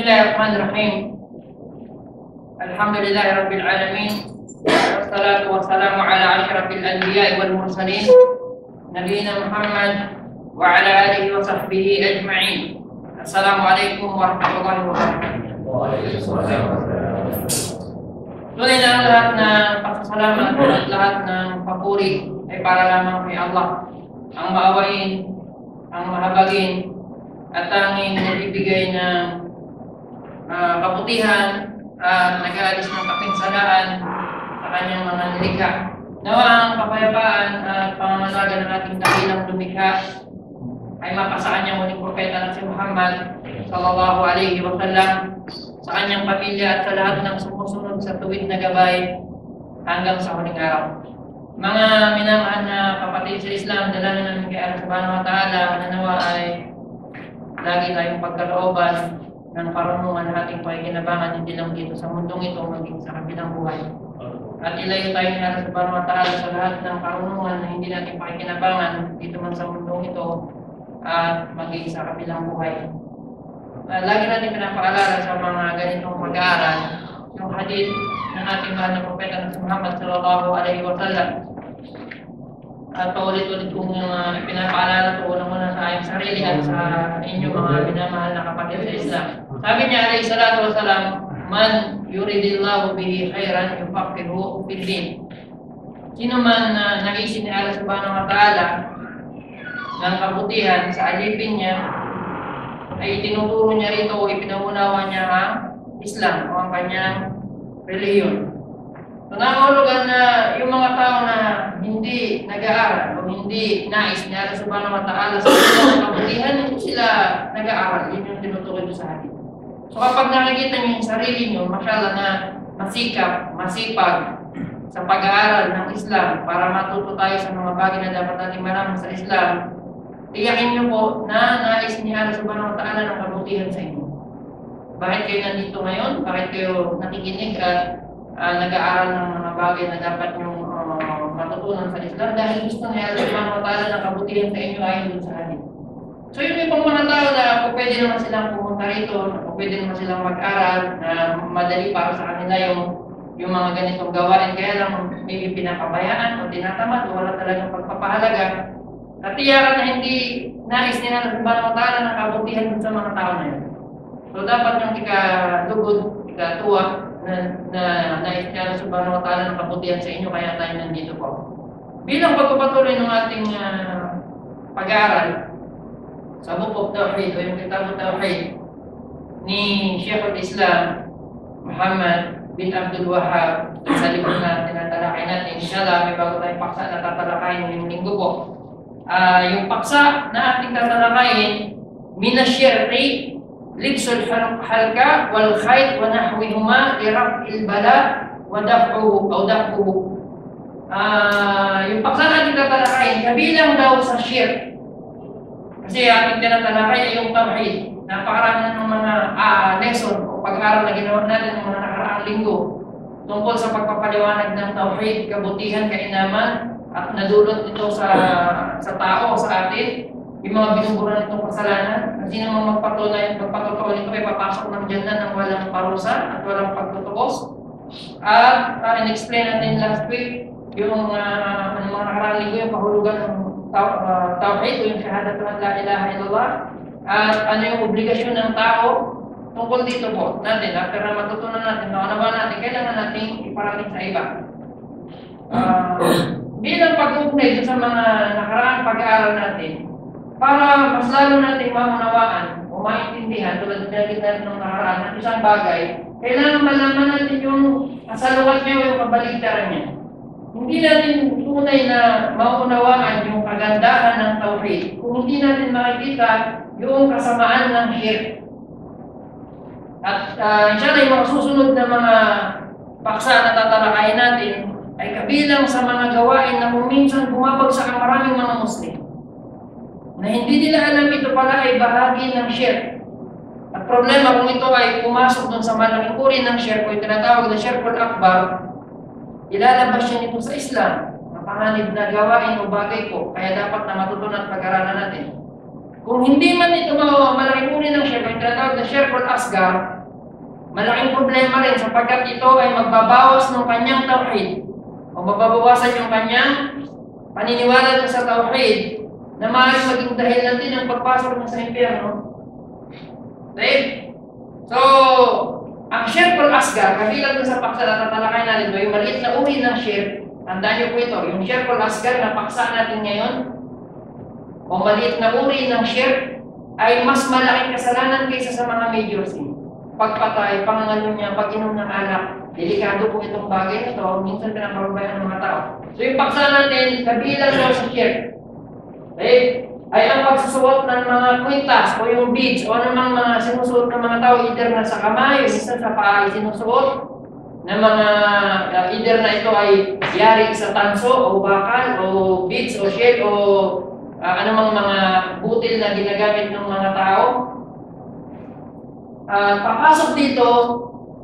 Bismillahirrahmanirrahim. Alhamdulillahirabbil alamin. Wassalatu wassalamu ala asyrafil anbiya'i wal mursalin nabiyina Muhammad wa ala alihi wa sahbihi ajma'in. Assalamualaikum warahmatullahi wabarakatuh. Waalaikumsalam. Tunay na lahat ng pasasalamat at lahat ng papuri ay para lamang kay Allah, ang maawain, ang mahabagin, at tanging nagbibigay ng kabutihan at nag-aalis ng kapinsalaan sa kanyang mga nilikha. Nawa ang kapayapaan at pangangalaga ng ating dakilang lumikha ay mapasa kanyang muling propeta na si Muhammad sallallahu alaihi wa sallam, sa kanyang pamilya at sa lahat ng sumusunod sa tuwid na gabay hanggang sa huling araw. Mga minamahal na kapatid sa Islam, dalangin namin kay Allah subhanahu wa ta'ala na nawa ay lagi tayong pagkalooban ng karunungan na ating pakikinabangan, hindi lang dito sa mundong ito, maging sa kabilang buhay. At ilayo tayo ni Allah subhanahu wa ta'ala sa lahat ng karunungan na hindi natin pakikinabangan dito man sa mundong ito at maging sa kabilang buhay. Lagi natin pinapaalala sa mga ganitong pag-aaral yung hadith ng ating mahal na propeta na si Muhammad sallallahu alaihi wa sallam. At paulit-ulit kong pinapaalala ito unang-una sa aking sarili at sa inyong mga minamahal na kapatid sa Islam. Sabi niya alayhi salatu wasalam, man yuridillahu bihi khairan yufaqihuhu fid din. Sino man nag-isip ni Allah subhanahu wa ta'ala ng kabutihan sa alipin niya, ay tinuturo niya rito o ipinaunawa niya ang Islam o ang kanyang relihiyon. So, nangahulugan na yung mga tao na hindi nag-aaral o hindi nais ni Allah subhanahu wa ta'ala sa kanyang kabutihan, hindi sila nag-aaral. Yun yung tinutukoy sa atin. So kapag nakikita niyo yung sarili niyo, mashallah na masikap, masipag sa pag-aaral ng Islam para matuto tayo sa mga bagay na dapat natin malaman sa Islam, tiyakin niyo po na nais ni Allah subhanahu wa ta'ala ng kabutihan sa inyo. Bakit kayo nandito ngayon? Bakit kayo nakikinig at nag-aaral ng mga bagay na dapat niyong matutunan sa Islam? Dahil gusto ni Allah subhanahu wa ta'ala ng kabutihan sa inyo ayon dun sa hadith. So yung ibang mga tao na pwede naman silang pumunta rito, pwede naman silang mag-aral, na madali para sa kanila yung mga ganitong gawain, kaya lang may pinapabayaan o tinatamad o wala talagang pagpapahalaga. At tiyakan na hindi nais nila na subhanahu wa ta'ala ng kabutihan sa mga tao na yun. So dapat yung ikadugod, ikatuwa na nais niya na subhanahu wa ta'ala ng kabutihan sa inyo, kaya tayo nandito po. Bilang pagpapatuloy ng ating pag-aaral sa Book of Tawheed o yung Kitab of Tawheed ni Sheikh al-Islam Muhammad bin Abdul Wahhab, sa likod na tinatalakay natin. Inshallah, may bago tayong paksa na tatalakayin ngayong linggo po. Yung paksa na ating tatalakayin, minasyirri libsul halka wal khayt wa nahwihuma li raf'il bala wa daf'uhu o daf'uhu. Yung paksa na ating tatalakayin, kabilang daw sa shirk. Kasi ating tinatalakay ay yung tawhid. Napakarami na ng mga lesson o pag-aaral na ginawa natin ng mga nakaraang linggo tungkol sa pagpapaliwanag ng tawhid, kabutihan, kainaman, at nadulot ito sa tao, sa atin, yung mga binuburan nitong kasalanan. Kasi naman magpatutuo nito ay papasok ng dyan ng walang parusa at walang pagtutukos. At in-explain natin last week yung mga nakaraang linggo, yung pahulugan ng tawhid o yung shahadatu an la ilaha illallah, at ano yung obligasyon ng tao tungkol dito po natin. After na matutunan natin, nakunawa natin, kailangan natin iparating sa iba. Bilang pag-ugnay sa mga nakaraang pag-aaral natin, para mas lalo natin maunawaan o maintindihan tulad ng natin ng nakaraan ng isang bagay, kailangan malaman natin yung kasalukan niya o yung kabaligtaran niya. Hindi natin tunay na maunawaan yung kagandahan ng tawhid kung hindi natin makikita yung kasamaan ng shirk. At inshallah, yung mga susunod na mga paksa na tatalakayin natin ay kabilang sa mga gawain na kung minsan bumabagsak ang maraming mga Muslim na hindi nila alam ito pala ay bahagi ng shirk. At problema kung ito ay pumasok dun sa malaking uri ng shirk o yung tinatawag na shirkul akbar, ilalabas siya nito sa Islam. Napanganib na gawain o bagay po, kaya dapat na matutunan at pag-aralan natin. Kung hindi man ito malaking uri ng shirk, yung tinatawag na shirkul asgar, malaking problema rin sapagkat ito ay magbabawas ng kanyang tauhid o mababawasan yung kanyang paniniwala sa tauhid na maaaring maging dahilan din ang pagpasok niya sa impyerno. Okay? So, ang Shirkul Asgar, kabilang sa paksa na tatalakay natin, yung maliit na uri ng shirk, tandaan niyo po ito, yung Shirkul Asgar na paksa natin ngayon, o maliit na uri ng shirk, ay mas malaking kasalanan kaysa sa mga major sin. Pagpatay, pangangalo niya, pag-inom ng alak, delikado po itong bagay ito, minsan pinaparubayan ng mga tao. So yung paksa natin, kabilang daw sa shirk, okay? Ay ang pagsusuot ng mga kwintas o yung beads o anumang mga sinusuot ng mga tao, either na sa kamay o minsan sa paa ay sinusuot ng mga either na ito ay yari sa tanso o bakal o beads o shell o anumang mga butil na ginagamit ng mga tao. Papasok dito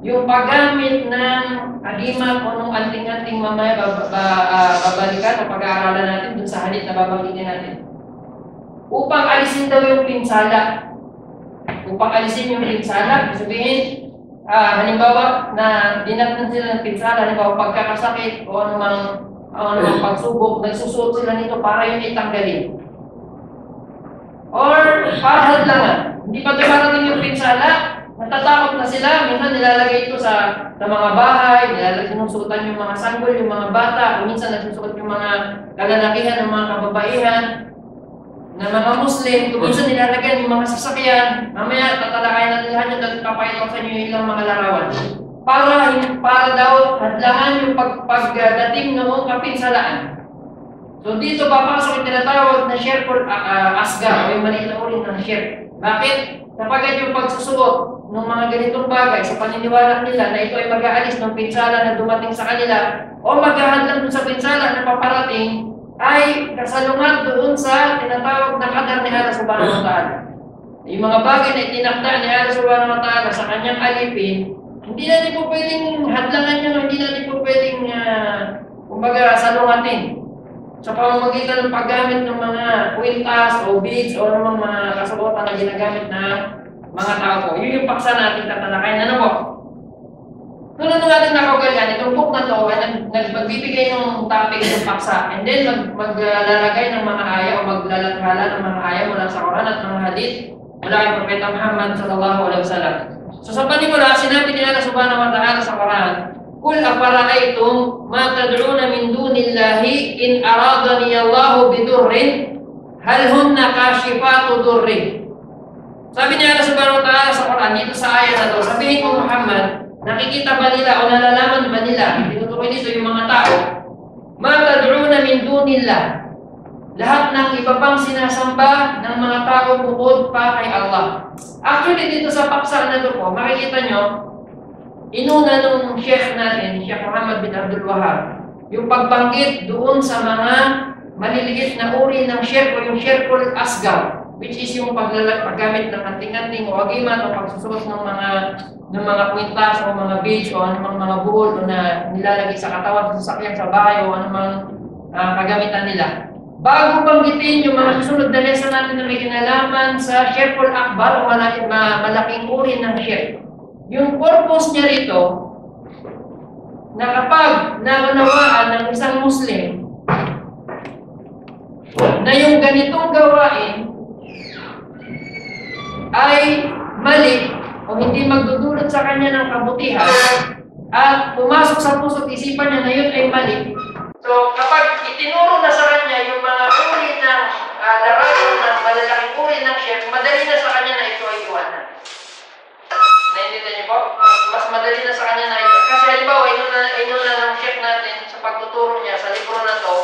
yung paggamit ng agimat o ng anting-anting mamaya babalikan o pag-aaralan natin dun sa halit na babanggitin natin. Upang alisin daw yung pinsala. Upang alisin yung pinsala, sabihin, halimbawa na dinatnan sila ng pinsala, halimbawa pagkakasakit o anumang pagsubok, nagsusuot sila nito para yun itanggalin. Or para hadlangan. Hindi pa dumarating yung pinsala, natatakot na sila, minsan nilalagay ito sa mga bahay, sinusuotan yung mga sanggol, yung mga bata, o minsan nagsusuot yung mga kalalakihan ng mga kababaihan, na mga Muslim, kung minsan nilalagyan yung mga sasakyan, mamaya tatalakayan natin lahat yung papakita sa inyo yung ilang mga larawan. Para daw hadlangan yung pagdating noong kapinsalaan. So dito papasok yung tinatawag na Shirkul Asgar o yung maliit na uri ng shirk. Bakit? Sapagkat yung pagsusuot ng mga ganitong bagay sa paniniwala nila na ito ay mag-aalis ng pinsala na dumating sa kanila o maghahadlang dun sa pinsala na paparating ay kasalungat doon sa tinatawag na qadar ni Allah Subhanahu wa Ta'ala. Yung mga bagay na itinakda ni Allah Subhanahu wa Ta'ala sa kanyang alipin, hindi natin po pwedeng hadlangan yun, hindi natin po pwedeng kumbaga salungatin. Sa pamamagitan ng paggamit ng mga kwintas o beads o ng mga kasuotan na ginagamit na mga tao po. Yun yung paksa natin tatalakayin. Ano po? Tulad ng ating nakaugalan, itong book na to ay nagbibigay ng topic ng paksa and then maglalagay ng mga aya o maglalanghala ng mga aya mula sa Quran at mga hadith mula kay Propeta Muhammad sallallahu alaihi wasallam. So sa panimula, sinabi ni Allah Subhanahu wa Ta'ala sa Quran, "Qul afara'aytum ma tad'una min dunillahi in aradani Allahu bidurrin hal hunna kashifatu durri." Sabi ni Allah Subhanahu wa Ta'ala sa Quran, dito sa ayat na to, sabihin mo Muhammad, nakikita ba nila o nalalaman ba nila, tinutukoy dito yung mga tao, ma tad'una min dunillah, lahat ng iba pang sinasamba ng mga tao bukod pa kay Allah. Actually dito sa paksa na ito po, makikita nyo, inuna nung Sheikh natin, Sheikh Muhammad bin Abdul Wahhab, yung pagbanggit doon sa mga maliliit na uri ng shirk o yung Shirkul Asgar, which is yung paggamit ng anting-anting o agimat o pagsusuot ng mga kwintas o mga beads o anumang mga buhol na nilalagay sa katawan, sa sasakyan, sa bahay o anumang kagamitan nila. Bago banggitin yung mga susunod na lesson natin na may kinalaman sa Shirkul Akbar o malaking uri ng shirk. Yung purpose niya rito, na kapag naunawaan ng isang Muslim na yung ganitong gawain ay mali o hindi magdudulot sa kanya ng kabutihan at pumasok sa puso't isipan niya na yun ay mali. So kapag itinuro na sa kanya yung mga uri ng larawan ng malalaking uri ng shirk, madali na sa kanya na ito ay iwanan. Naintindihan niyo po? Mas madali na sa kanya na ito. Kasi halimbawa, inuna ng shirk natin sa pagtuturo niya sa libro na to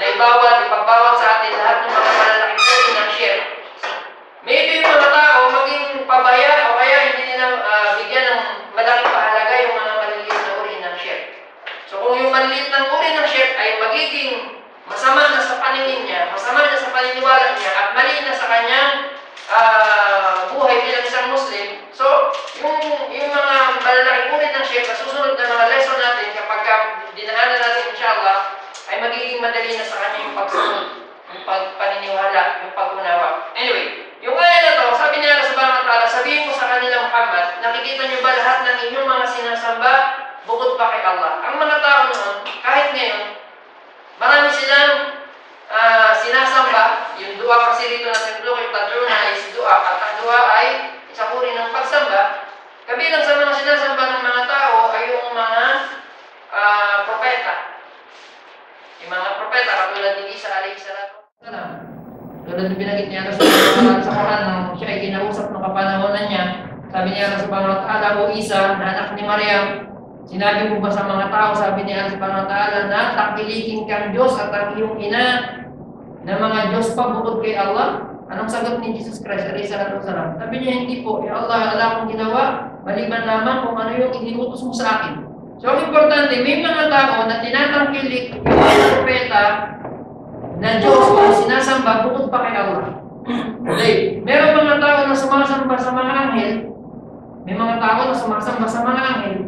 na ipagbawal sa atin lahat ng mga malalaking uri ng shirk. Maybe yung mga tao maging pabaya o kaya hindi nila bigyan ng malaking pahalaga yung mga maliliit na uri ng shirk. So kung yung maliliit na uri ng shirk ay magiging masama na sa paningin niya, masama na sa paniniwala niya at mali na sa kanyang buhay bilang isang Muslim, so yung mga malalaking uri ng shirk na susunod na mga lesson natin kapag dinaanan natin inshallah ay magiging madali na sa kanya yung pagsunod, yung paniniwala, yung pag-unawa. Anyway, yung kaya na to, sabi niya Allah Subhanahu wa Ta'ala, sabihin mo sa kanila Muhammad, nakikita niyo ba sinasamba bukod pa kay Allah. Ang mga tao noon, kahit ngayon, marami silang sinasamba. Yung dua kasi rito na templo, yung tadruna ay dua. At ang dua ay isang uri ng pagsamba. Kabilang sa mga sinasamba ng mga tao ay yung mga propeta. Yung mga propeta, katulad ni Isa alayhi salatu wasalam. Tulad ng binanggit niya sa Quran nang siya ay kinausap ng kapanahonan niya. Sabi niya Allah subhanahu wa ta'ala, O Isa, na anak ni Maryam, sinabi mo ba sa mga tao, sabi niya Allah subhanahu wa ta'ala, na takilikin kang Diyos at ang iyong ina na mga Diyos pa bukod kay Allah? Anong sagot ni Jesus Christ alayhi salatu wasalam? Sabi niya, hindi po. Ya Allah, wala akong ginawa, maliban lamang kung ano yung iniutos mo sa akin. So, ang importante, may mga tao na tinatangkilik yung mga propeta na Diyos o sinasamba bukod pa kay Allah. Okay. Meron mga tao na sumasamba sa mga anghel. May mga tao na sumasamba sa mga anghel.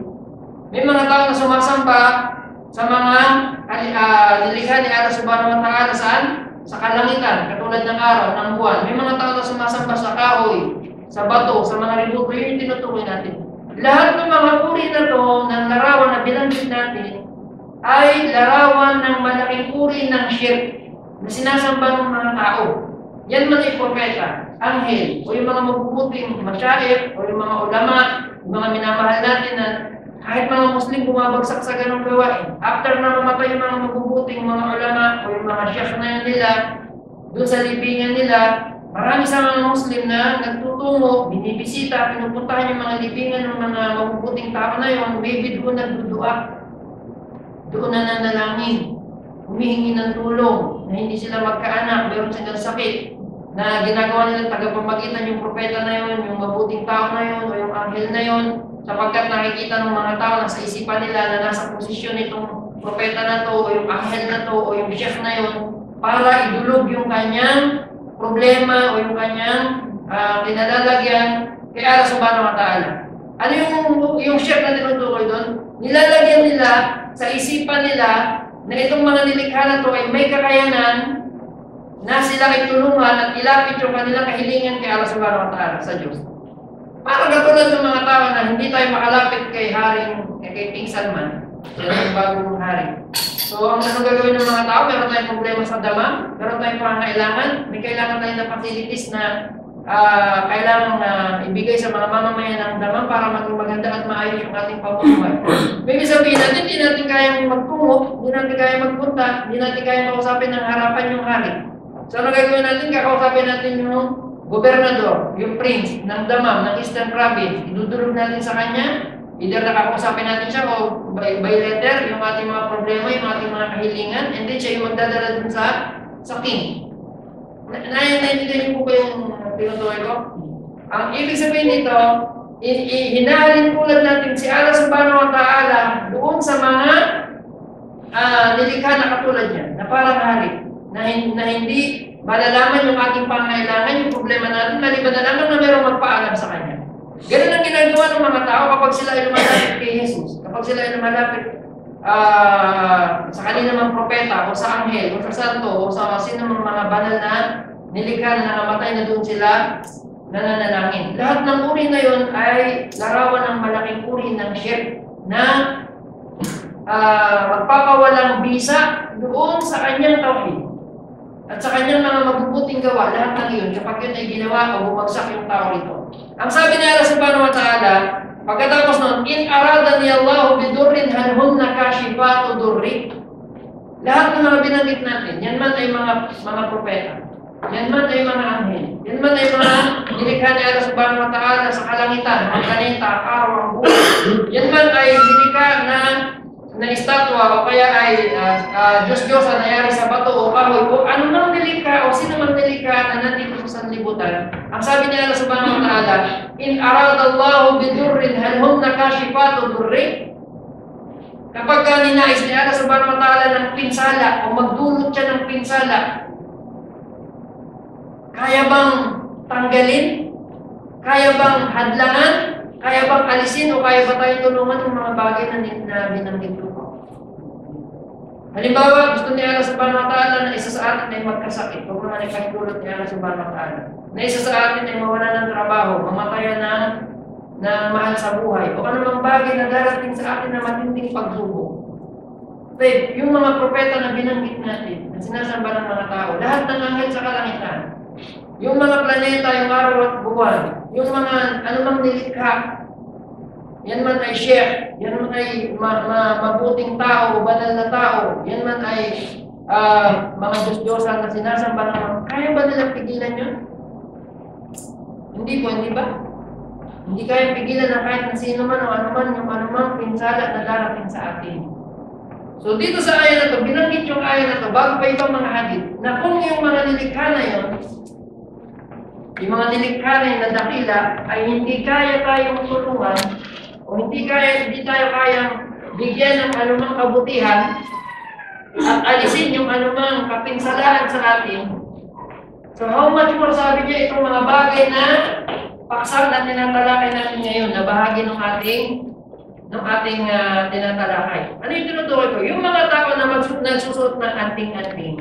May mga tao na sumasamba sa mga nilikha ni Allah subhanahu wa ta'ala saan? Sa kalangitan, katulad ng araw, ng buwan. May mga tao na sumasamba sa kahoy, sa bato, sa mga ributo. Yun yung tinutukoy natin. Lahat ng mga uri na to, ng larawan na binanggit natin, ay larawan ng malaking uri ng shirk na sinasamba ng mga tao. Yan man ay propeta, anghel, o yung mga mabubuting masyair, o yung mga ulama, yung mga minamahal natin na kahit mga Muslim bumabagsak sa ganong gawain. After na mamatay yung mga mabubuting mga ulama, o yung mga syekh na yun nila, doon sa libingan nila, marami sa mga Muslim na nagtutungo, binibisita, pinupuntahan yung mga libingan ng mga mabubuting tao na yun, maybe doon nagdudua, doon na nanalangin, humihingi ng tulong, na hindi sila magkaanak, meron silang sakit, na ginagawa nila tagapamagitan yung propeta na yun, yung mabuting tao na yun, o yung anghel na yun, sapagkat nakikita ng mga tao na sa isipan nila na nasa posisyon itong propeta na to, o yung anghel na to, o yung chef na yun, para idulog yung kanyang problema o yung kanyang pinalalagyan kay Allah subhanahu wa ta'ala. Ano yung chef na tinutukoy doon? Nilalagyan nila sa isipan nila na itong mga nilikha na to ay may kakayanan na sila ay tulungan at ilapit yung kanilang kahilingan kay Allah subhanahu wa ta'ala sa Diyos. Para katulad ng mga tao na hindi tayo makalapit kay King Salman, siya na yung bagong hari. So, ang gagawin ng mga tao, meron tayong problema sa dama, meron tayong pangangailangan, may kailangan tayo ng facilities na kailangan na ibigay sa mga mamamayan ng dama para maging maganda at maayos yung ating pamumuhay. May sabihin natin, hindi natin kayang magtungo, hindi natin kayang magpunta, hindi natin kayang makausapin ng harapan yung hari. So, ano gagawin natin? Kakausapin natin yung gobernador, yung prince ng Damam, ng Eastern Province. Idudulog natin sa kanya. Either nakakausapin natin siya o by letter, yung ating mga problema, yung ating mga kahilingan, and then siya yung magdadala dun sa king. Naiintindihan niyo po ba yung tinutukoy ko? Ang ibig sabihin nito, hinahalin tulad natin si Allah subhanahu wa ta'ala doon sa mga nilikha na katulad niya, na parang hari, na hindi malalaman yung ating pangailangan, yung problema natin, maliban na lamang na mayroong magpaalam sa kanya. Ganun ang ginagawa ng mga tao kapag sila ay lumalapit kay Jesus, kapag sila ay lumalapit sa kanina mga propeta, o sa anghel, o sa santo, o sa sino mga banal na nilikha na nakamatay na doon sila nananalangin. Lahat ng uri na yun ay larawan ng malaking uri ng shirk na magpapawalang bisa doon sa kanyang tauhid. At sa kanyang mga mabubuting gawa, lahat ng iyon, kapag yun ay ginawa o bumagsak yung tao rito. Ang sabi ni Allah subhanahu wa ta'ala, pagkatapos nun, in aradani Allahu bidurrin hal hunna kashifatu durri. Lahat ng mga binanggit natin, yan man ay mga propeta, yan man ay mga anghel, yan man ay mga nilikha ni Allah subhanahu wa ta'ala sa kalangitan, mga kanita, araw, ang buhay. Yan man ay nilikha na estatwa o kaya ay Diyos-Diyos na nangyari sa bato o kahoy o ano mang nilikha o sino mang nilikha na nandito sa sanlibutan. Ang sabi niya Allah subhanahu wa ta'ala, in aradallahu bidurrin hal hunna kashifatu durri. Kapag ninais ni Allah subhanahu wa ta'ala ng pinsala o magdulot siya ng pinsala, kaya bang tanggalin? Kaya bang hadlangan? Kaya bang alisin o kaya ba tayo tulungan ng mga bagay na binanggit ko? Halimbawa, gusto ni Allah subhanahu wa ta'ala na isa sa atin ay magkasakit. Huwag naman ipahintulot ni Allah subhanahu wa ta'ala. Na isa sa atin ay mawala ng trabaho, mamatayan ng na mahal sa buhay o anumang bagay na darating sa atin na matinding pagsubok. Babe, yung mga propeta na binanggit natin, na sinasamba ng mga tao, lahat ng anghel sa kalangitan, yung mga planeta, yung araw at buwan, yung mga anumang nilikha, yan man ay chef, yan man ay mabuting tao o banal na tao, yan man ay mga Diyos-Diyosan na sinasamba ng mga, kaya ba nilang pigilan yun? Hindi po, hindi ba? Hindi kaya pigilan na kahit na sino man o anuman yung anumang pinsala na darating sa atin. So dito sa aya na to, binanggit yung aya na to, bago pa ibang mga hadith, na kung yung mga nilikha na yun, yung mga nilikha na yun na dakila, ay hindi kaya tayong tulungan, o hindi tayo kayang bigyan ng anumang kabutihan, at alisin yung anumang kapinsalaan sa atin. So how much more sabi niya itong mga bagay na paksa na tinatalakay natin ngayon na bahagi ng ating tinatalakay. Ano yung tinutukoy ko? Yung mga tao na nagsusuot ng anting-anting,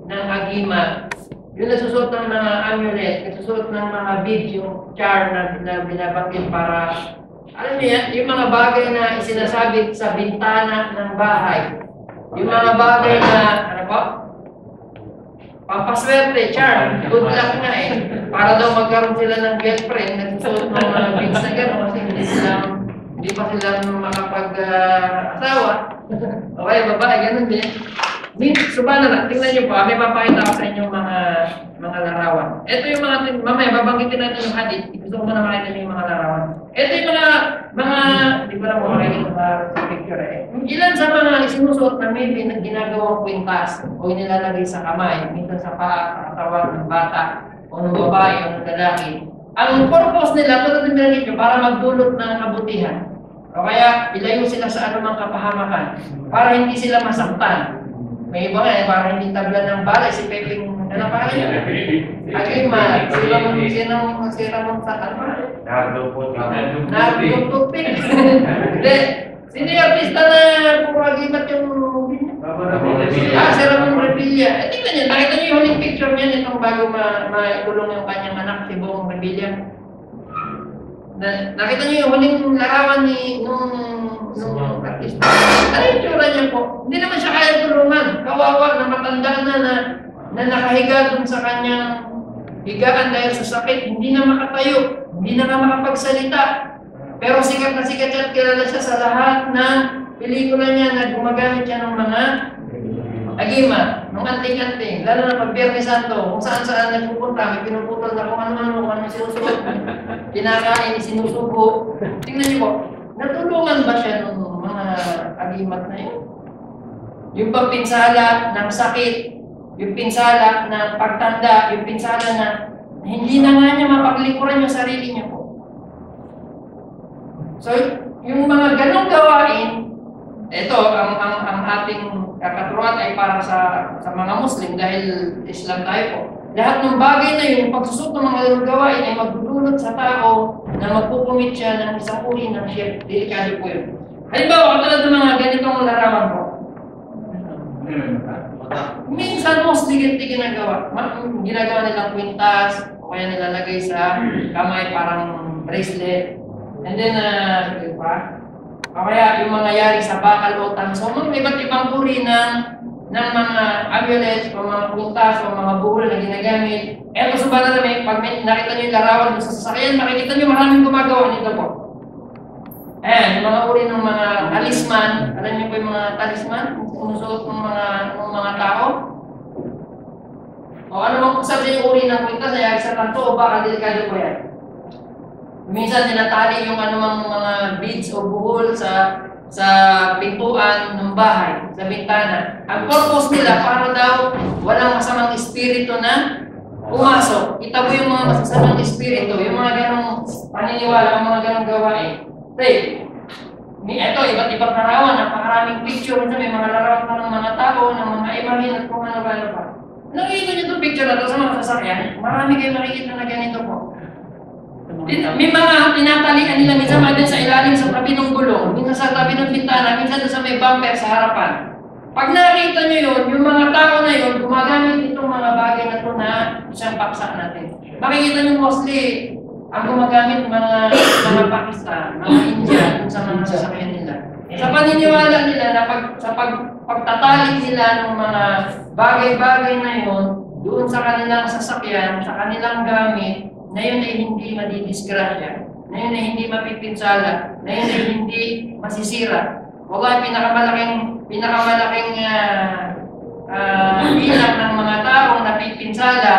ng agima, yung nagsusuot ng mga amulet, nagsusuot ng mga beads, yung charm na binabanggit para, alam niyo yan, yung mga bagay na isinasabit sa bintana ng bahay. Yung mga bagay na, ano po? Pampaswerte, charm, good luck nga eh. Para daw magkaroon sila ng girlfriend, nagsusuot ng mga beads na gano'n kasi hindi pa sila makapag-asawa. Okay, babae, ganun din. Subhanallah, tingnan niyo po, may papakita ko sa inyo mga larawan. Ito yung mamaya, babanggitin natin yung hadith. Gusto ko na makita niyo yung mga larawan. Ito yung di ko lang makikita sa picture eh. Ilan sa mga isinusuot na maybe na ginagawang kwintas o inilalagay sa kamay, minsan sa paa, sa katawan ng bata, o ng babae, o ng lalaki. Ang purpose nila, tulad ng binanggit nyo, para magdulot ng kabutihan. O kaya, ilayo sila sa anumang kapahamakan para hindi sila masaktan. May iba nga, para hindi tablan ng balay, si Pepeng, ano pa rin? Agima, sila mong sa ano? Nagdupot-tupik. Hindi, sino yung artista na puro agimat yung si Ramon Revilla. Tingnan niyo, nakita niyo yung huling picture niya itong bago maikulong yung kanyang anak, si Bong Revilla. Nakita niyo yung huling larawan nung artista. Ano yung tsura niya po? Hindi naman siya kaya tulungan. Kawawa na matanda na nakahiga dun sa kanyang higaan dahil sa sakit. Hindi na makatayo. Hindi na makapagsalita. Pero sikat na sikat siya at kilala siya sa lahat ng pelikula niya na gumagamit siya ng mga agima, ng anting-anting. Lalo na pag Biyernes Santo, kung saan-saan nagpupunta, may pinuputol na kung ano sinusuot. Kinakain, sinusubo. Tingnan niyo po, natulungan ba siya ng mga agimat na yun? Yung pagpinsala ng sakit, yung pinsala ng pagtanda, yung pinsala na hindi na nga niya mapaglikuran yung sarili niya po. So, yung mga ganong gawain, ito, ang ating katuruan ay para sa mga Muslim dahil Islam tayo po. Lahat ng bagay na yun, yung pagsusot ng mga ganong gawain ay magdudulot sa tao na magpukumit siya ng isang uri ng shirk. Delikado po yun. Halimbawa, katulad ng mga ganitong larawan po. Minsan most tigil-tigil ginagawa. Ginagawa nilang kwintas, o kaya nilalagay sa kamay parang bracelet. And then, o kaya yung mga yari sa bakal o tanso, mga iba't ibang uri ng mga amulets o mga kwintas o mga buhol na ginagamit. Eto sa banda namin, pag nakita nyo yung larawan sa sasakyan, makikita nyo maraming gumagawa nito po. Ayan, yung mga uri ng mga talisman. Alam niyo po yung mga talisman? Sinusuot ng mga tao? O ano mang sabi yung uri ng kwintas na yari sa tanso o baka delikado po yan? Minsan tinatali yung anumang mga beads o buhol sa pintuan ng bahay, sa bintana. Ang purpose nila para daw walang masamang espiritu na pumasok. Itago yung mga masasamang espiritu, yung mga ganong paniniwala, yung mga ganong gawain. Ito, iba't ibang larawan, napakaraming picture, may mga larawan pa ng mga tao, ng mga imahin at kung ano pa. Nakikita niyo itong picture na ito sa mga sasakyan, marami kayo makikita na ganito po. May mga tinatalian nila minsan din sa ilalim sa tabi ng gulong, minsan sa tabi ng bintana, minsan sa may bumper sa harapan. Pag nakita nyo yun, yung mga tao na yun, gumagamit itong mga bagay na ito na isang paksa natin. Makikita nyo mostly, ang gumagamit mga Pakistan, mga India, dun sa mga sasakyan nila. Sa paniniwala nila na pagtatali nila ng mga bagay-bagay na yun, doon sa kanilang sasakyan, sa kanilang gamit, na yun ay hindi madidisgrasya, na yun ay hindi mapipinsala, na yun ay hindi masisira. Wala pinakamalaking bilang ng mga taong napipinsala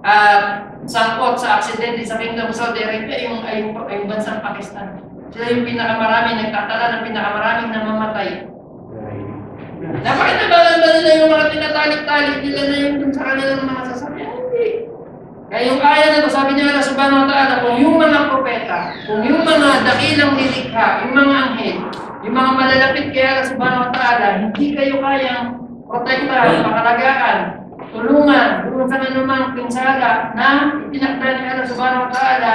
at sangkot sa aksidente sa Kingdom of Saudi Arabia ay bansang Pakistan. Sila yung pinakamarami, nagtatala ng pinakamaraming namamatay. Napakinabalan ba nila yung mga tinatalik-talik nila na yun dun sa kanilang mga sasakyan? Hindi. Kaya yung kaya na ito, sabi niya Allah subhanahu wa ta'ala, kung yung mga propeta, kung yung mga dakilang nilikha, yung mga anghel, yung mga malalapit kay Allah subhanahu wa ta'ala, hindi kayo kayang protektahan, pakalagaan, tulungan, doon sa anumang pinsala na itinakda ni Allah subhanahu wa ta'ala.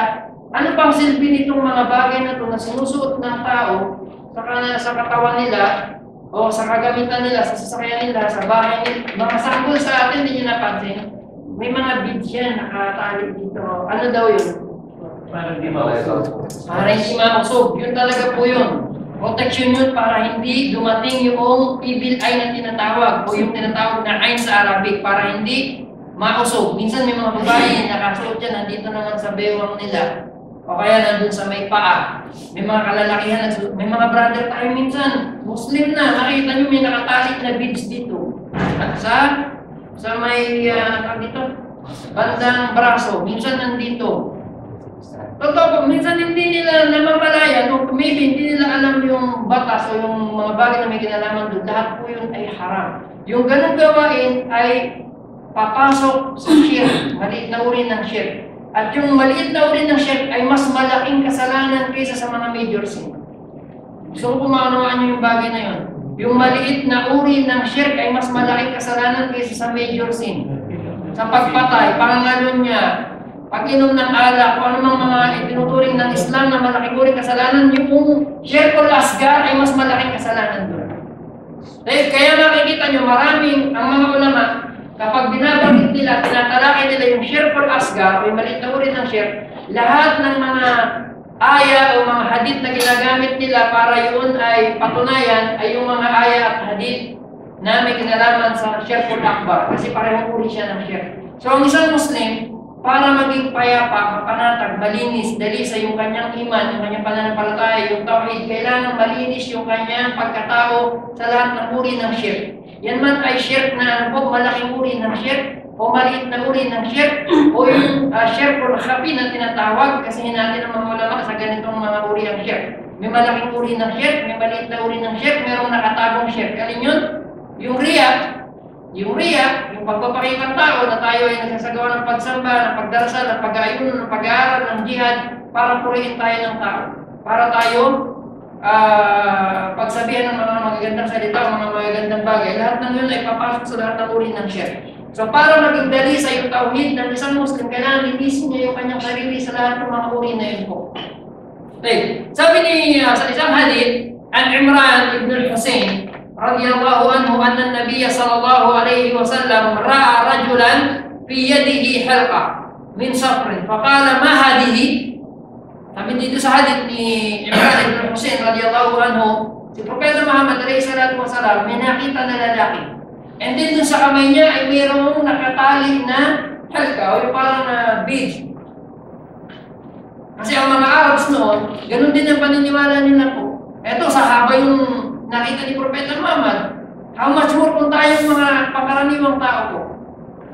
Ano pang silbi nitong mga bagay na ito na sinusuot ng tao sa katawan nila o sa kagamitan nila, sa sasakyan nila, sa bahay nila? Mga sanggol sa atin, hindi nyo napansin. May mga beads yan nakatali dito. Ano daw yun? Para hindi mausog. Para hindi mausog. Yun talaga po yun. Protection yun para hindi dumating yung evil eye na tinatawag o yung tinatawag na ayn sa Arabic para hindi mausog. Minsan may mga babae nakasuot yan, nandito naman sa bewang nila. O kaya nandun sa may paa. May mga kalalakihan, may mga brother tayo minsan, Muslim na, nakita nyo may nakatalik na beads dito. At sa may, dito, bandang braso, minsan nandito. Totoo, minsan hindi nila namamalayan, o maybe hindi nila alam yung batas o yung mga bagay na may kinalaman doon, lahat po yun ay haram. Yung ganung gawain ay papasok sa shirk, maliit na uri ng shirk. At yung maliit na uri ng shirk ay mas malaking kasalanan kaysa sa mga major sin. Gusto ko maunawaan nyo yung bagay na yun. Yung maliit na uri ng shirk ay mas malaking kasalanan kaysa sa major sin. Sa pagpatay, pangangalon niya, pag-inom ng alak, o anumang mga itinuturing ng Islam na malaking uri kasalanan, yung shirkul asgar ay mas malaking kasalanan doon. Kaya makikita nyo, maraming ang mga ulama, kapag binabanggit nila, tinatalakay nila yung shirkul asgar, o yung maliit na uri ng shirk, lahat ng mga aya o mga hadith na ginagamit nila para yun ay patunayan ay yung mga aya at hadith na may kinalaman sa shirkul akbar. Kasi parehong uri siya ng shirk. So ang isang Muslim, para maging payapa, mapanatag, malinis, dalisa yung kanyang iman, yung kanyang pananampalataya, yung tawhid, kailangan malinis yung kanyang pagkatao sa lahat ng uri ng shirk. Yan man ay shirk na malaking uri ng shirk, o maliit na uri ng shirk, o yung shirkul khafi na tinatawag, kasi natin ang mga ulama sa ganitong mga uri ng shirk. May malaking uri ng shirk, may maliit na uri ng shirk, mayroong nakatagong shirk. Alin yun? Yung riya, yung pagpapakitang tao na tayo ay nagsasagawa ng pagsamba, ng pagdarasal, ng pag-aayuno, ng pag-aaral, ng jihad, para purihin tayo ng tao. Para tayo pagsabihan ng mga magagandang salita, mga magagandang bagay, lahat ng yun ay papasok sa lahat ng uri ng shirk. So para maging dalisa yung tawhid ng isang Muslim, kailangan linisin niya yung kanyang sarili sa lahat ng mga uri na yun po. Okay. Sabi ni sa isang hadith, an Imran ibn al-Husayn radiyallahu anhu anna an-nabiy sallallahu alayhi wa sallam ra'a rajulan fi yadihi halqa min safrin faqala ma hadhihi. Sabi dito sa hadith ni Imran ibn al-Husayn radiyallahu anhu, si Propeta Muhammad alayhi salatu wa salam may nakita na lalaki. And then dun sa kamay niya ay mayroong nakatali na halqa o yung parang bead. Kasi ang mga Arabs noon, ganun din ang paniniwala nila po. Eto, sahaba yung nakita ni Propeta Muhammad. How much more kung tayong mga pangkaraniwang tao po.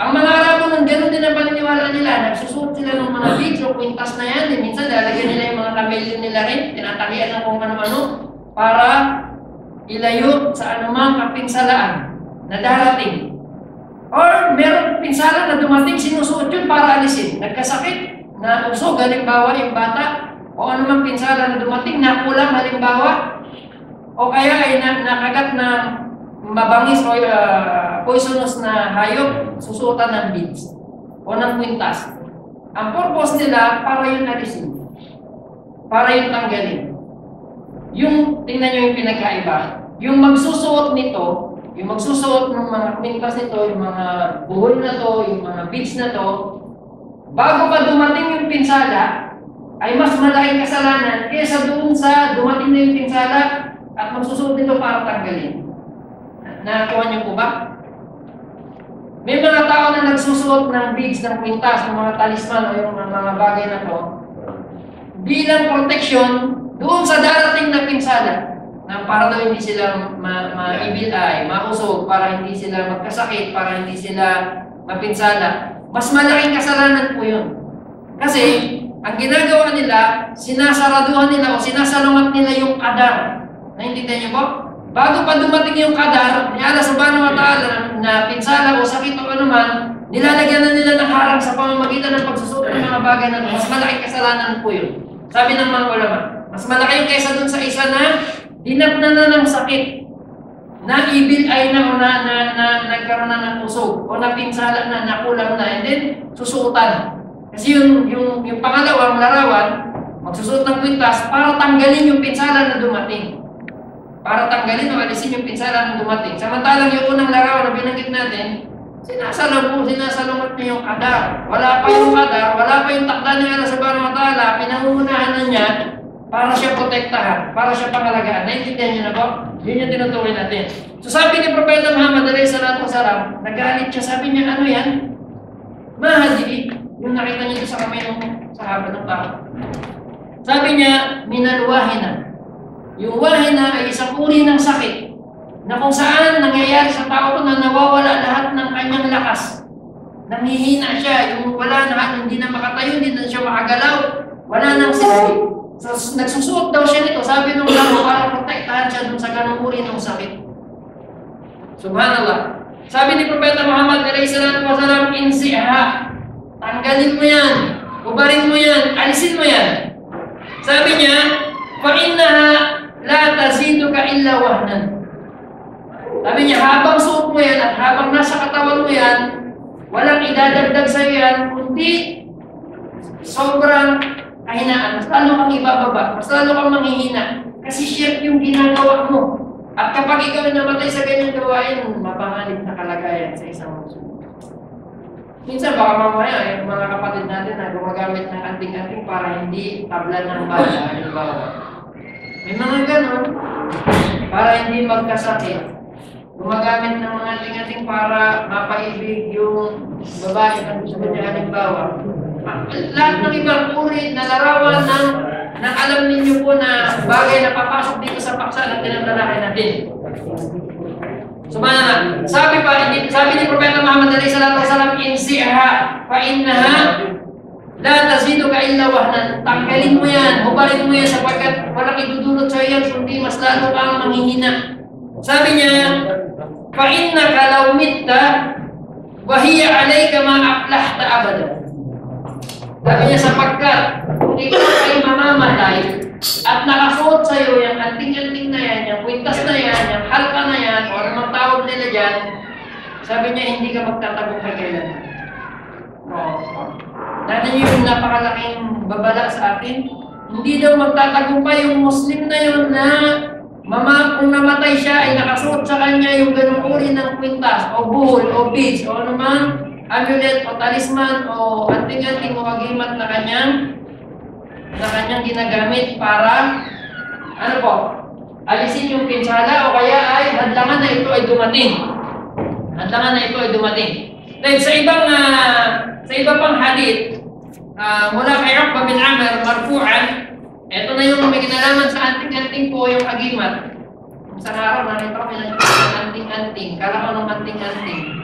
Ang mga Arabo nun, ganun din ang paniniwala nila. Nagsusuot sila ng mga beads o kwintas na yan. Minsan, lalagyan nila yung mga kamelyo nila rin. Tinatagian ng kung ano-ano para ilayo sa anumang kapinsalaan na darating. Or meron pinsala na dumating, sinusuot yun para alisin. Nagkasakit, na usog, halimbawa yung bata, o anumang pinsala na dumating, nakulam, halimbawa, o kaya ay nakagat na mabangis o poisonous na hayop, susuotan ng beads o ng kwintas. Ang purpose nila, para yung alisin, para yung tanggalin. Yung, tingnan nyo yung pinagkaiba, yung magsusuot nito, yung magsusuot ng mga kwintas nito, yung mga buhol na to, yung mga beads na to, bago pa dumating yung pinsala, ay mas malaking kasalanan kaysa doon sa dumating na yung pinsala at magsusuot nito para tanggalin. Nakuha niyo po ba? May mga tao na nagsusuot ng beads, ng kwintas, ng mga talisman o yung mga bagay na to bilang protection doon sa darating na pinsala na para daw hindi sila ma-evil eye, mausog, para hindi sila magkasakit, para hindi sila mapinsala. Mas malaking kasalanan po yun. Kasi ang ginagawa nila, sinasaraduhan nila o sinasalungat nila yung kadar. Naintindihan niyo po? Bago pa dumating yung kadar, ni Allah subhanahu wa ta'ala na pinsala o sakit o anuman, nilalagyan na nila ng harang sa pamamagitan ng pagsusuot ng mga bagay na ito. Mas malaking kasalanan po yun. Sabi ng mga ulama, mas malaki yung kaysa dun sa isa na dinapna na ng sakit, na evil eye na o nagkaroon na ng usog o napinsala na, nakulang na, and then susuotan. Kasi yung pangalawang larawan, magsusuot ng kwintas para tanggalin yung pinsala na dumating. Para tanggalin o alisin yung pinsala na dumating. Samantalang yung unang larawan na binanggit natin, sinasalungat niya yung kadar. Wala pa yung kadar, wala pa yung takda niya Allah subhanahu wa ta'ala, pinangungunahan na niya para siya protektahan, para siya pangalagaan. Naintindihan niyo na po? Yun yung tinutukoy natin. So sabi ni Propeta Muhammad alayhi salatu wasalam, nagalit siya, sabi niya, ano yan? Mahadi, yung nakita niyo sa kamay ng sahabat ng tao. Sabi niya, minal wahina. Yung wahina ay isang uri ng sakit na kung saan nangyayari sa tao na nawawala lahat ng kanyang lakas. Nanghihina siya, yung wala na, hindi na makatayo, hindi na siya makagalaw, wala nang silbi. So, nagsusuot daw siya nito, sabi nung laro, para protektahan siya dun sa ganung uri ng sakit. Subhanallah. Sabi ni Propeta Muhammad alayhi salatu wasalam, insiha, tanggalin mo yan, ubarin mo yan, alisin mo yan. Sabi niya, fa innaha la taziduka illa wahnan. Sabi niya, habang suot mo yan at habang nasa katawan mo yan, walang idadagdag sa iyo yan, kundi sobrang kahinaan. Mas lalo kang ibababa, mas lalo kang manghihina. Kasi shirk yung ginagawa mo. At kapag ikaw namatay sa ganyang gawain, mapanganib na kalagayan sa isang muso. Minsan baka mamaya, yung mga kapatid natin na gumagamit ng anting-anting para hindi tablan ng bala, halimbawa. May mga ganon, para hindi magkasakit. Gumagamit ng mga anting-anting para mapaibig yung babae na gusto niya, halimbawa. Lahat ng ibang uri na larawan ng alam ninyo po na bagay na papasok dito sa paksa ng tinatalakin natin. Sabi ni Propeta Muhammad alayhi salatu wasalam, insiha fa innaha la taziduka illa wahnan. Tanggalin mo yan, ubarin mo yan sapagkat walang idudulot sa iyo kundi mas lalo kang manghihina. Sabi niya, fa innaka law mitta wa hiya alayka ma aflahta abada. Sabi niya, sapagkat kung ikaw ay mamamatay at nakasuot sa iyo yung anting-anting na yan, yung kwintas na yan, yung halka na yan, o anumang tawag nila dyan, sabi niya, hindi ka magtatagumpay kailan. Dahil yung napakalaking babala sa atin, hindi daw magtatagumpay yung Muslim na yun na kung namatay siya ay nakasuot sa kanya yung ganung uri ng kwintas, o buhol, o beads, o anumang amulet, o talisman, o anting-anting o agimat na kanyang ginagamit para ano po, alisin yung pinsala o kaya ay hadlangan na ito ay dumating. Hadlangan na ito ay dumating. Dahil sa iba pang hadith, mula kay Uqba bin Amr marfu'an, ito na yung may kinalaman sa anting-anting po yung agimat. Sa araw nakita ko may anting-anting, kala ko ng anting-anting.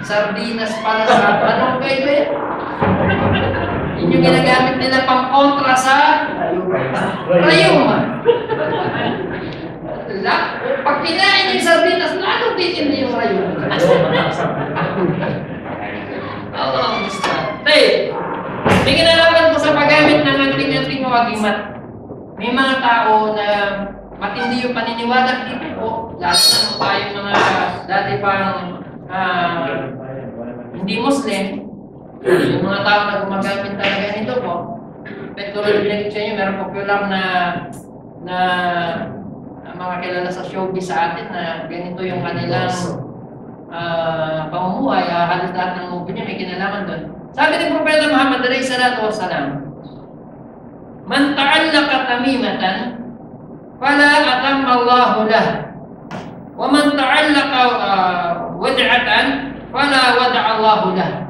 Sardinas pala sa anong kayo eh? Yun yung ginagamit nila pang kontra sa rayuma. Pag kinain yung sardinas, lalong titindi yung rayuma. Allah, may kinalaman ko sa paggamit ng anting-anting o agimat. May mga tao na matindi yung paniniwala dito po. Lalo na tayo mga dati pang hindi Muslim, yung mga tao na gumagamit talaga nito po. Tulad binigit sa inyo, meron popular na mga kilala sa showbiz sa atin na ganito yung kanilang pamumuhay. Halos lahat ng movie niya may kinalaman doon. Sabi ni Propeta Muhammad alayhi salatu wassalam, "Man ta'allaqa tamimatan fala atamma Allahu lah. Wa man ta'allaqa wad'atan fala wada'a Allahu lah."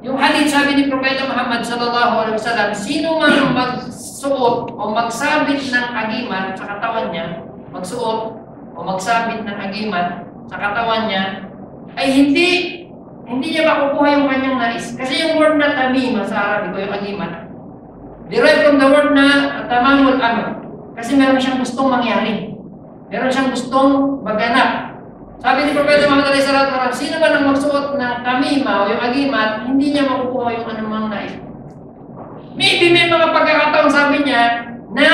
Yung hadith, sabi ni Propeta Muhammad sallallahu alaihi wasallam, sino man magsuot o magsabit ng agimat sa katawan niya, magsuot o magsabit ng agimat sa katawan niya, ay hindi niya makukuha yung kanyang nais. Kasi yung word na tamima sa Arabic o yung agimat, derived from the word na tamamul amr. Kasi meron siyang gustong mangyari. Meron siyang gustong maganap. Sabi ni Propeta Muhammad alayhi salatu wasallam, sino man ang magsuot ng tamima o yung agimat, hindi niya makukuha yung anumang nais. Maybe may mga pagkakataon, sabi niya, na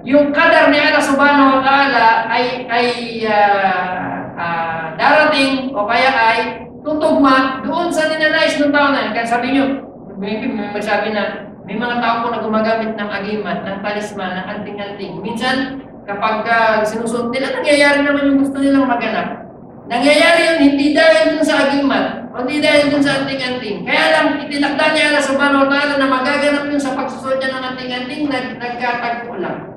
yung qadar ni Allah subhanahu wa ta'ala ay darating o kaya ay tutugma doon sa ninanais ng tao na yan. Kaya sabi niyo, may magsabi na may mga tao po na gumagamit ng agimat, ng talisman, ng anting-anting. Minsan, kapag sinusunod nila, nangyayari naman yung gusto nilang maganap. Nangyayari yun hindi dahil dun sa agimat, o hindi dahil dun sa anting-anting. Kaya lang, itinakda niya Allah subhanahu wa ta'ala na magaganap yun sa pagsusunod niya ng anting-anting, nagkatagpo lang.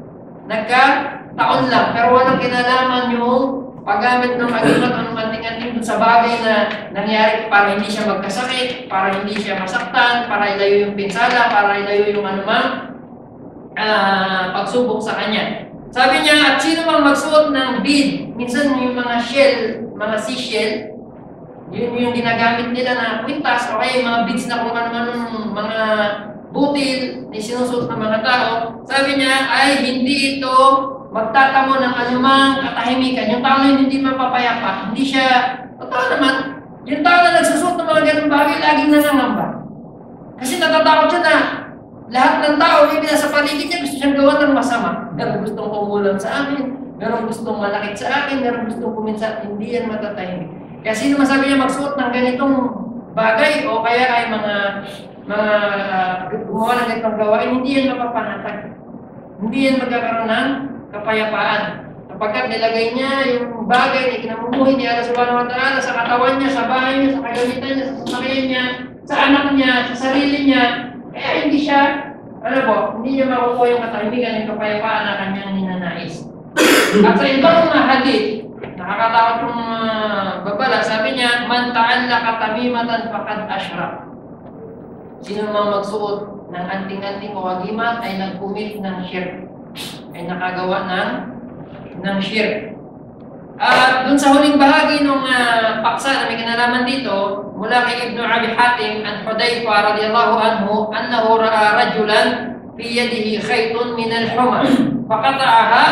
Nagkataon lang. Pero walang kinalaman yung paggamit ng agimat o ng anting-anting dun sa bagay na nangyari para hindi siya magkasakit, para hindi siya masaktan, para ilayo yung pinsala, para ilayo yung anumang pagsubok sa kanya. Sabi niya, at sino mang magsuot ng bead, minsan yung mga shell, mga seashell, yun yung ginagamit nila na kwintas o kaya yung mga beads na kung ano-anong mga butil na sinusuot ng mga tao. Sabi niya ay hindi ito magtatamo ng anumang katahimikan. Yung tao na hindi mapapayapa, hindi siya, totoo naman, yung tao na nagsusuot ng mga ganung bagay, laging nangangamba. Kasi natatakot siya na lahat ng tao, yung nasa paligid niya, gusto siyang gawa ng masama. Meron gustong umulan sa akin, meron gustong malakit sa akin, meron gustong kuminsan, hindi yan matatahimik. Kaya sino masabi niya magsuot ng ganitong bagay o kaya ay mga gumawa ng ganitong gawain, hindi yan mapapanatag. Hindi yan magkakaroon ng kapayapaan. Kapagkat nilagay niya yung bagay na kinamumuhay ni Allah subhanahu wa ta'ala sa katawan niya, sa bahay niya, sa kagamitan niya, sa sasakyan niya, sa anak niya, sa sarili niya, kaya hindi siya, hindi niya makukuha yung katahimikan ng kapayapaan na kanyang ninanais. At sa ibang mga hadith, nakakatakot yung babala, sabi niya, "Man ta'allaqa tamimatan faqad asyrak." Sino mang magsuot ng anting-anting o agimat ay nag-commit ng shirk, ay nakagawa ng shirk. At dun sa huling bahagi ng paksa na may kinalaman dito, mula kay Ibn Abi Hatim an Hudayfa radiyallahu anhu annahu ra'a rajulan fi yadihi khaytun min al-humar faqata'aha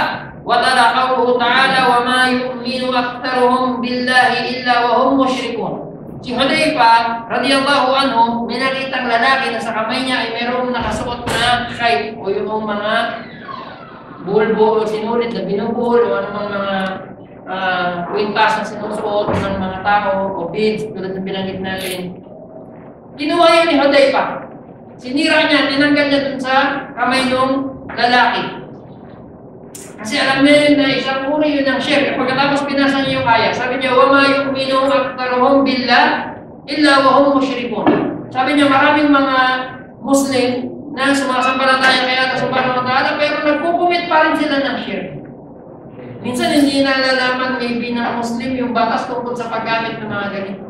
wa tala qawluhu ta'ala wa ma yu'minu aktharuhum billahi illa wa hum musyrikun. Si Hudayfa radiyallahu anhu, may nakitang lalaki na sa kamay niya ay mayroong nakasuot na khayt o yung mga bulbo o sinulit na binubul o anumang mga kwintas na sinusuot ng mga tao o beads tulad ng binanggit natin. Kinuha yun ni Hudayfa. Sinira niya, tinanggal niya dun sa kamay ng lalaki. Kasi alam niya na isang uri yun ng shirk. Pagkatapos pinasa niya yung ayat, sabi niya, "Wa ma yu'minu aktharuhum billah illa wa hum musyrikun." Sabi niya, maraming mga Muslim na sumasampalataya kay Allah subhanahu wa ta'ala pero nagkukumit pa rin sila ng shirk. Minsan hindi nalalaman maybe ng Muslim yung batas tungkol sa paggamit ng mga ganito.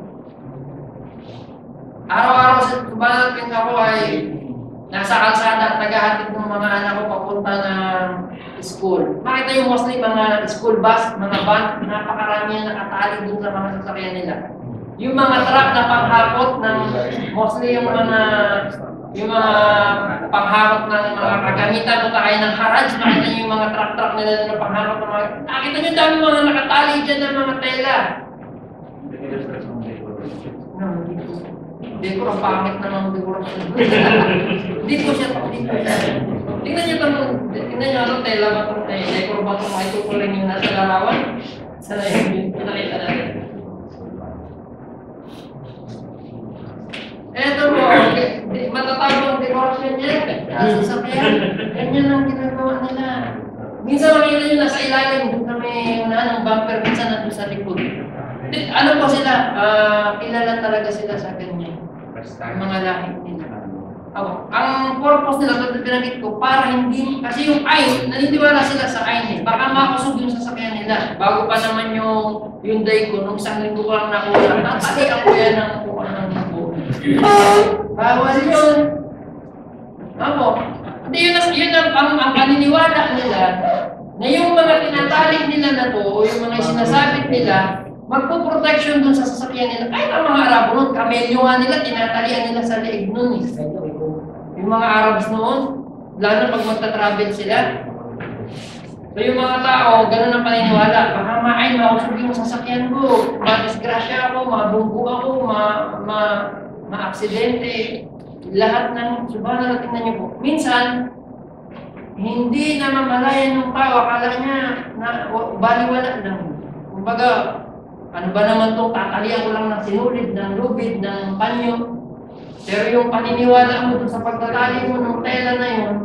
Araw-araw sa tubalan ako ay nasa kalsada at naghahatid ng mga anak ko papunta ng school. Makita yung Muslim, mga school bus, mga van, napakarami yan nakatali dun sa mga sasakyan nila. Yung mga truck na panghakot ng mostly yung mga panghakot ng mga kagamitan o kaya ng haraj, nakita nyo yung mga truck nila na panghakot ng mga, nakita nyo dami mga nakatali dyan ng mga tela. Dekor, ang pangit na mga dekor. Hindi po siya. Tingnan nyo anong tela ba itong dekor ba itong ito ko rin yung nasa larawan? Sana yung pinakita natin. Eto po, matatawag ang dekorasyon niya. Sasakyan. Ganyan ang ginagawa nila. Minsan makikita nyo nasa ilalim, doon kami ng bumper, minsan nandun sa likod. Ano po sila? Kilala talaga sila sa ganyan. Yung mga lahi nila. Ang purpose nila, tulad pinagit ko, para hindi, kasi yung ayn, naniniwala sila sa ayn eh. Baka makusog yung sasakyan nila. Bago pa naman yung day ko, nung isang linggo ko lang nakuha, natalian ko yan ng kuha ng buo. Bawal yun. Hindi yun ang paniniwala nila, na yung mga tinatalik nila na to, o yung mga sinasabit nila, magpo-protection dun sa sasakyan nila. Kahit ang mga Arabo nun, kamelyo nga nila, tinatalian nila sa leeg nun eh. Yung mga Arabs noon, lalo pag magta-travel sila. So yung mga tao, ganun ang paniniwala. Baka mausog yung sasakyan ko, ma-disgrasya ako, mabunggo ako, ma-aksidente. Lahat ng, subhanallah, tingnan niyo po. Minsan, hindi na mamalayan ng tao, akala niya na baliwala lang. Kumbaga, ano ba naman itong tatalian ko lang ng sinulid, ng lubid, ng panyo. Pero yung paniniwala mo sa pagtatali mo ng tela na yun,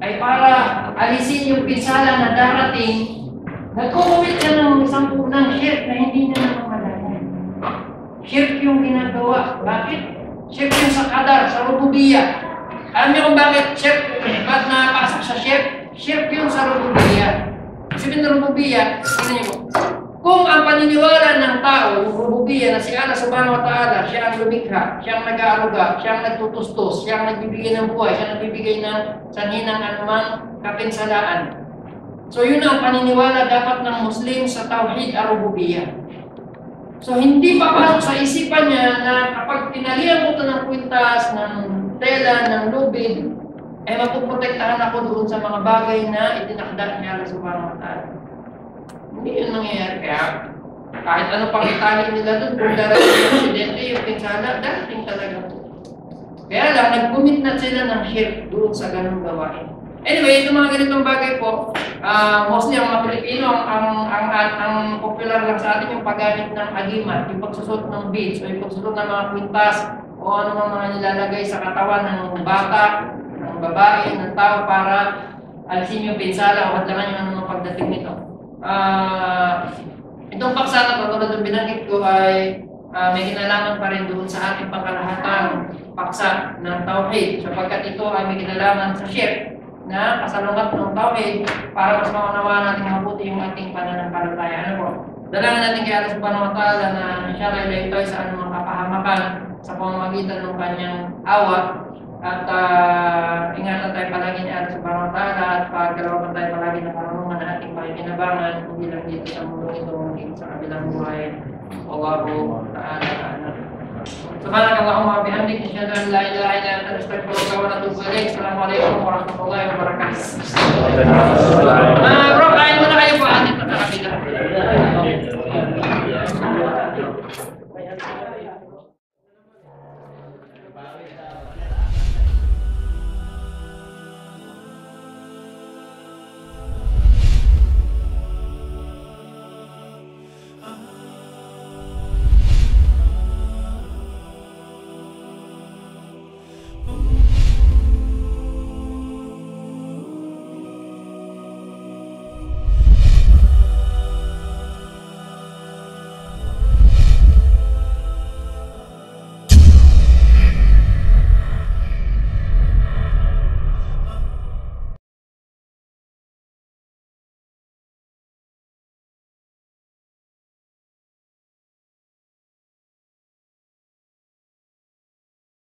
ay para alisin yung pinsala na darating, nagkukumit ka ng isang punang shirk na hindi na namamalayan. Shirk yung ginagawa. Bakit? Shirk yung sa kadar, sa rububiya. Alam niyo kung bakit shirk? Ba't napasok sa shirk? Shirk yung sa rububiya. Sabihin ng rububiya, tingnan niyo po. Kung ang paniniwala ng tao, yung rububiya na si Allah subhanahu wa ta'ala, siya ang lumikha, siya ang nag-aaruga, siya ang nagtutustos, siya ang nagbibigay ng buhay, siya ang nagbibigay ng sanhi ng anumang kapinsalaan. So yun ang paniniwala dapat ng Muslim sa Tawhid ar-Rububiyyah. So hindi papasok sa isipan niya na kapag pinalihan ko ito ng kwintas, ng tela, ng lubid, ay mapuprotektahan ako doon sa mga bagay na itinakda niya Allah subhanahu wa ta'ala. Hindi yun nangyayari. Kaya kahit ano pang itali nila doon, kung darating yung aksidente, yung pinsala, darating talaga po. Kaya lang, nag-commit na sila ng shirk doon sa ganung gawain. Anyway, itong mga ganitong bagay po, mostly ang mga Pilipino, ang popular lang sa atin yung paggamit ng agimat, yung pagsusot ng beads, o yung pagsusot ng mga kwintas, o ano mga nilalagay sa katawan ng bata, ng babae, ng tao para alisin yung pinsala o hadlangan yung anumang pagdating nito. Itong paksa na to, tulad ng binanggit ko ay may kinalaman pa rin doon sa ating pangkalahatang paksa ng Tawhid. Sapagkat ito ay may kinalaman sa shirk na kasalungat ng Tawhid para mas maunawaan natin mabuti yung ating pananampalataya. Ano po? Dalangin natin kay Allah subhanahu wa ta'ala na inshallah ilayo tayo sa anumang kapahamakan sa pamamagitan ng kanyang awa. At ingatan tayo palagi ni Allah subhanahu wa ta'ala at pagkalawapan tayo palagi ng karunungan na ating pakikinabangan, hindi lang dito sa mundo ito, hindi sa kabilang buhay. Wallahu ta'ala. Subhanakallahumma wa bihamdik, asyhadu an la ilaha illa anta, astaghfiruka wa atubu ilaik. Assalamualaikum warahmatullahi wabarakatuh. Bro, kain muna kayo po atin sa kabila.